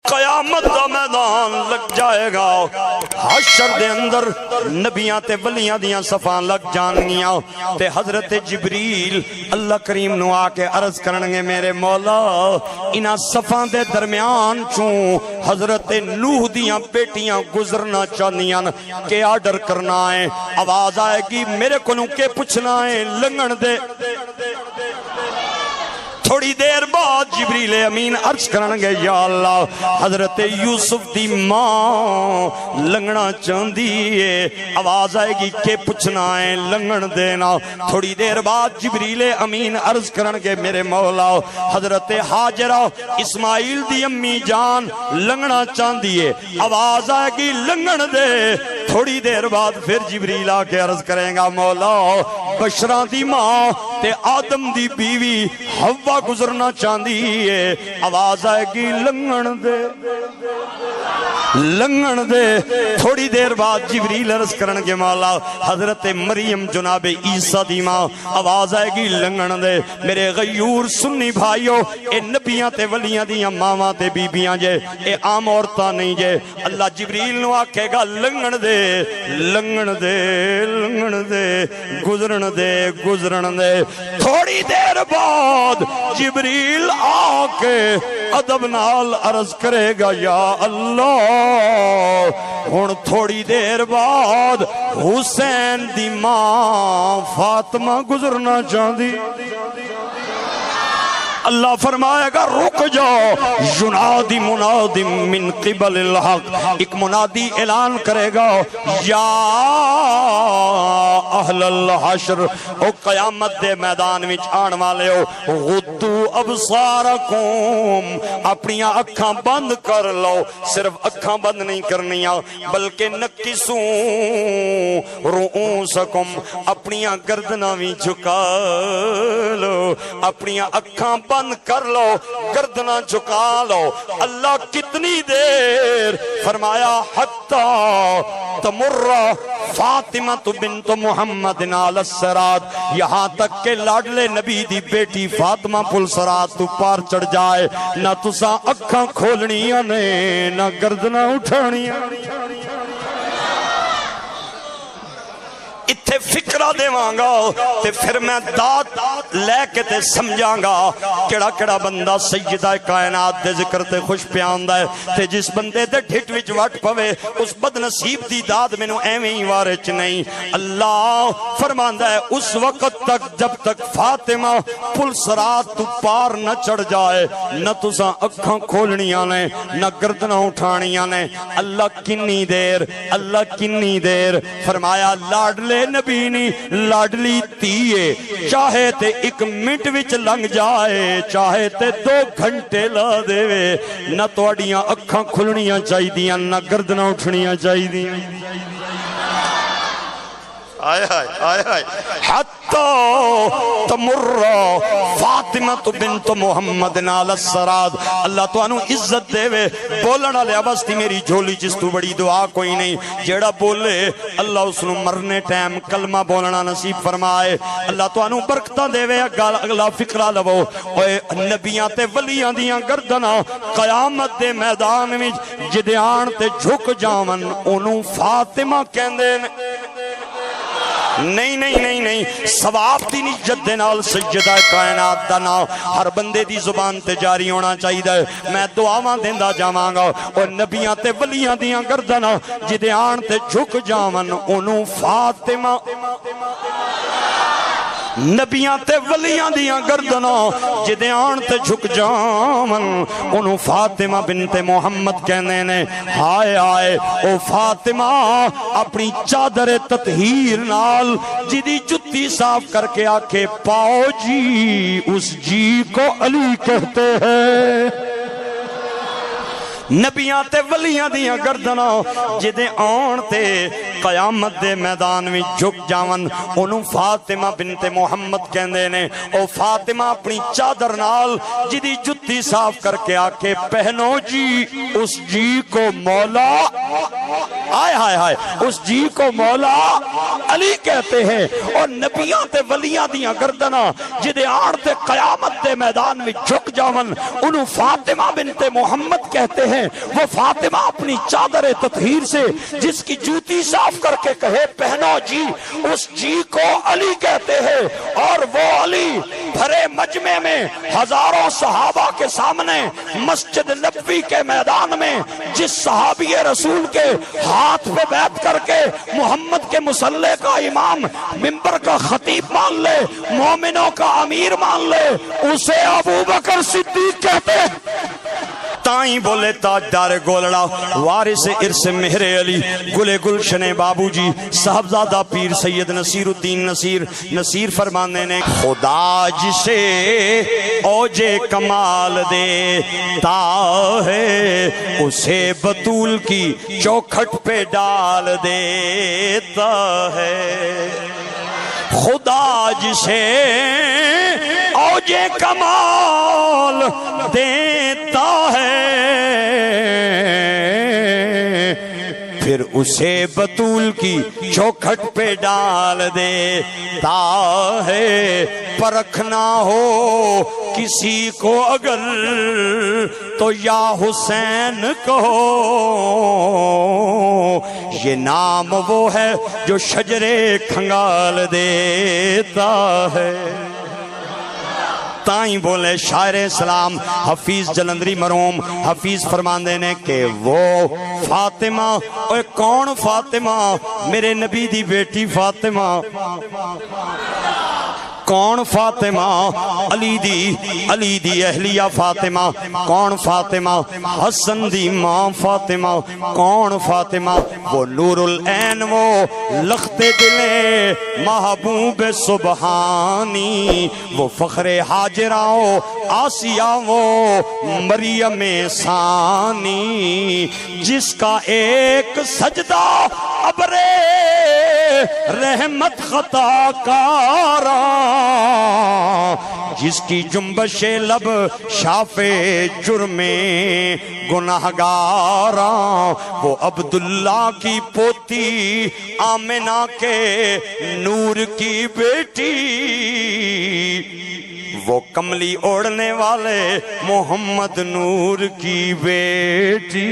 قیامت دا میدان لگ جائے گا، حشر دے اندر نبیاں تے ولیاں دیاں صفاں لگ جانگیاں تے حضرت جبریل اللہ کریم نو آ کے عرض کرنگے میرے مولا انہاں صفاں دے درمیان چوں حضرت نوح دیاں بیٹیاں گزرنا چاہنیاں کہ آرڈر کرنا ہے، آواز آئے گی میرے کو کے پوچھنا ہے لنگن دے۔ تھوڑی دیر بعد جبریل امین عرض کرنگے یا اللہ حضرت یوسف دی ماں لنگنا چاندی ہے، آواز آئے گی کہ پوچھنا ہے لنگن دینا۔ تھوڑی دیر بعد جبریل امین عرض کرنگے میرے مولا حضرت حاجرہ اسماعیل دی امی جان لنگنا چاندی ہے، آواز آئے گی لنگن دے۔ تھوڑی دیر بعد پھر جبریل آ کے عرض کریں گا مولا بشرا دی ماں تے آدم دی بیوی حوا گزرنا چاندی ہے، آواز آئے گی لنگن دے لنگن دے۔ تھوڑی دیر بعد جبریل عرض کرنگے مولا حضرت مریم جناب عیسیٰ دی ماں، آواز آئے گی لنگن دے۔ میرے غیور سنی بھائیو اے نبیاں تے ولیاں دیاں ماواں تے بیبیاں جے، اے عام عورتاں نہیں جے۔ اللہ جبریل نو آکھے گا لنگن دے لنگن دے لنگن دے گزرن دے گزرن دے۔ تھوڑی دیر بعد جبریل آ کے ادب نال عرض کرے گا یا اللہ ہن تھوڑی دیر بعد حسین دی ماں فاطمہ گزرنا چاہندی، اللہ فرمائے گا رک جاؤ، ینادی منادی من قبل الحق، ایک منادی اعلان کرے گا یا اہل الحشر، او قیامت دے میدان وچ آن والے ہو غدو ابصارکم، اپنی اکھاں بند کر لو، صرف اکھاں بند نہیں کرنیاں بلکہ نکسوں رؤوسکم، اپنی گردناں وی جھکا لو، اپنی اکھاں بند کر لو، گردناں جھکا لو۔ اللہ کتنی دیر فرمایا حتی تمر فاطمہ بنت محمد علی الصراط، یہاں تک کہ لاڈلے نبی دی بیٹی فاطمہ پل صراط تو پار چڑھ جائے، نہ تساں اکھاں کھولنیاں نے نہ گردناں اٹھانیاں۔ اتھے فکرہ دے وانگا تے پھر میں داد لے کے تے سمجھاں گا کڑا کڑا بندہ سیدہ کائنات دے ذکر تے خوش پیاندہ ہے تے جس بندے دے ڈھٹ وچ وٹ پوے اس بد نصیب دی داد میں نو ایویں ہی وارچ نہیں۔ اللہ فرماندہ ہے اس وقت تک جب تک فاطمہ پل صراط تو پار نہ چڑھ جائے نہ تساں اکھاں کھولنیاں نے نہ گردناں اٹھانیاں نے۔ اللہ کنی دیر فرمایا لاڈلے نبی نی لاڈلی تیے، چاہے تے ایک منٹ وچ لنگ جائے چاہے تے 2 گھنٹے لا دے، نہ توڑیاں اکھاں کھلنیاں چاہی دیاں نہ گردناں اٹھنیاں چاہی دیاں۔ آئے آئے آئے آئے حتی تمر فاطمہ بنت محمد علی الصراط، اللہ تو انو عزت دے وے بولنا لے بستی میری جھولی جس تو بڑی دعا کوئی نہیں، جیڑا بولے اللہ اس نو مرنے ٹائم کلمہ بولنا نصیب فرمائے، اللہ تو انو برکتہ دے وے۔ اگلا فکرہ لو اوے نبیاں تے ولیاں دیاں گردنا قیامت دے میدان میں جدیان تے جھک جاون انو فاطمہ کہندے نہیں نہیں نہیں نہیں، ثواب دی نجت دے نال سیدہ کائنات دا نام ہر بندے دی زبان تے جاری ہونا چاہیے۔ میں دعاواں دیندا جاواں گا اور نبیاں تے ولیاں دیاں گردناں جدے آن تے جھک جاون اونوں فاطمہ، نبیاں تے ولیاں دیاں گردناں جدے آن تے جھک جاون انہوں فاطمہ بنت محمد کہنے نے۔ ہائے آئے او فاطمہ اپنی چادر تطہیر نال جدی جتی صاف کر کے آکھے پاؤ جی، اس جی کو علی کہتے ہیں۔ نبیاں تے ولیاں دیاں گردناں جدے آن تے قیامت دے میدان میں جھک جاون انہوں فاطمہ بنت محمد کہندے نے۔ او فاطمہ اپنی چادر نال جدی جتی صاف کر کے آکے پہنو جی، اس جی کو مولا آئے ہائے ہائے اس جی کو مولا علی کہتے ہیں۔ اور نبیاں تے ولیاں دیاں گردنا جدے آڑ تے قیامت دے میدان میں جھک جاون انہوں فاطمہ بنت محمد کہتے ہیں۔ وہ فاطمہ اپنی چادر تطہیر سے جس کی جوتی صاف کر کے کہے پہنو جی، اس جی کو علی کہتے ہیں۔ اور وہ علی بھرے مجمع میں ہزاروں صحابہ کے سامنے مسجد نبوی کے میدان میں جس صحابی رسول کے ہاتھ پہ بیعت کر کے محمد کے مصلی کا امام، منبر کا خطیب مان لے، مومنوں کا امیر مان لے، اسے ابو بکر صدیق کہتے ہیں۔ تائیں بولے تاجدار گولڑا وارث ارث مہر علی گلے گلشن بابو جی صاحبزادہ پیر سید نصیر الدین نصیر فرمانے نے خدا جسے اوج کمال دیتا ہے اسے بطول کی چوکھٹ پہ ڈال دیتا ہے۔ خدا جسے اوج کمال دیتا ہے پھر اسے بطول کی چوکھٹ پہ ڈال دیتا ہے۔ پرکھنا ہو کسی کو اگر تو یا حسین کہو، یہ نام وہ ہے جو شجرے کھنگال دیتا ہے۔ تائیں بولے شاعر اسلام حفیظ جلندری مروم حفیظ فرماندے نے کہ وہ فاطمہ، اوے کون فاطمہ؟ میرے نبی دی بیٹی فاطمہ۔ کون فاطمہ؟ علی دی اہلیہ فاطمہ۔ کون فاطمہ؟ حسن دی ماں فاطمہ۔ کون فاطمہ؟ وہ نور العین، وہ لخت دلے محبوب سبحانی، وہ فخر ہاجراں آسیہ، وہ مریم ثانی، جس کا ایک سجدہ ابرے رحمت خطا کارا، جس کی جنبش لب شاف جرم گناہگاراں، وہ عبداللہ کی پوتی آمنہ کے نور کی بیٹی، وہ کملی اوڑھنے والے محمد نور کی بیٹی۔